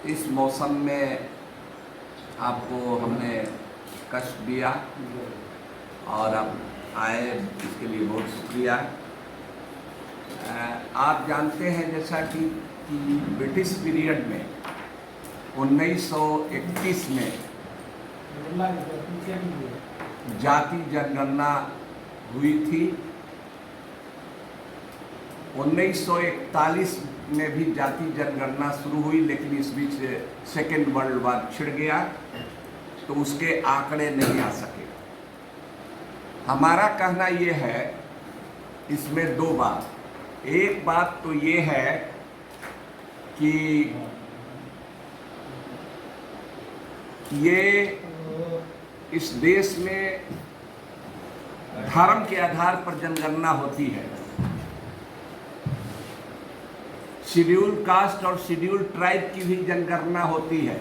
इस मौसम में आपको हमने कष्ट दिया और आप आए, इसके लिए बहुत शुक्रिया। आप जानते हैं जैसा कि ब्रिटिश पीरियड में 1931 में जाति जनगणना हुई थी। 1941 में भी जाति जनगणना शुरू हुई, लेकिन इस बीच सेकेंड वर्ल्ड वार छिड़ गया तो उसके आंकड़े नहीं आ सके। हमारा कहना ये है इसमें दो बात। एक बात तो ये है कि ये इस देश में धर्म के आधार पर जनगणना होती है। शेड्यूल कास्ट और शेड्यूल ट्राइब की भी जनगणना होती है।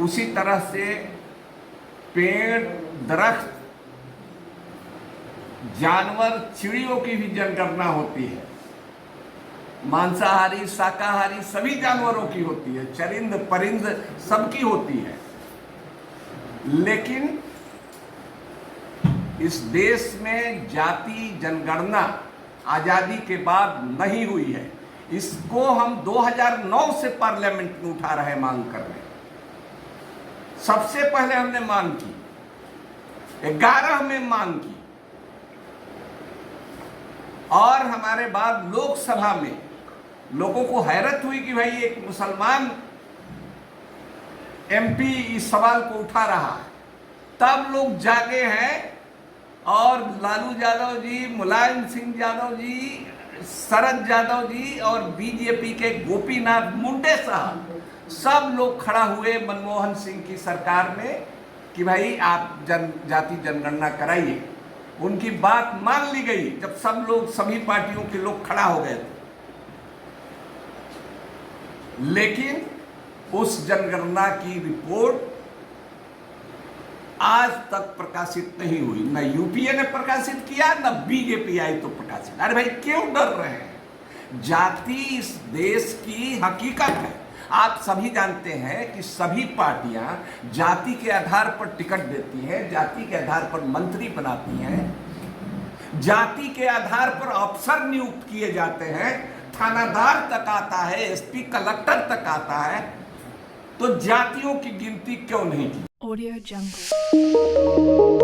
उसी तरह से पेड़, दरख्त, जानवर, चिड़ियों की भी जनगणना होती है। मांसाहारी, शाकाहारी सभी जानवरों की होती है, चरिंद परिंद सबकी होती है। लेकिन इस देश में जाति जनगणना आजादी के बाद नहीं हुई है। इसको हम 2009 से पार्लियामेंट में उठा रहे, मांग कर रहे हैं। सबसे पहले हमने मांग की, 11 में मांग की, और हमारे बाद लोकसभा में लोगों को हैरत हुई कि भाई एक मुसलमान एमपी इस सवाल को उठा रहा है। तब लोग जागे हैं और लालू यादव जी, मुलायम सिंह यादव जी, शरद यादव जी और बीजेपी के गोपीनाथ मुंडे साहब सब लोग खड़ा हुए मनमोहन सिंह की सरकार में कि भाई आप जाति जनगणना कराइए। उनकी बात मान ली गई जब सब लोग, सभी पार्टियों के लोग खड़ा हो गए थे। लेकिन उस जनगणना की रिपोर्ट आज तक प्रकाशित नहीं हुई। न यूपीए ने प्रकाशित किया, न बीजेपी आई तो प्रकाशित। अरे भाई क्यों डर रहे हैं? जाति इस देश की हकीकत है। आप सभी जानते हैं कि सभी पार्टियां जाति के आधार पर टिकट देती हैं, जाति के आधार पर मंत्री बनाती हैं, जाति के आधार पर अफसर नियुक्त किए जाते हैं, थानादार तक आता है, एसपी कलेक्टर तक आता है। तो जातियों की गिनती क्यों नहीं की? Audio Jungle.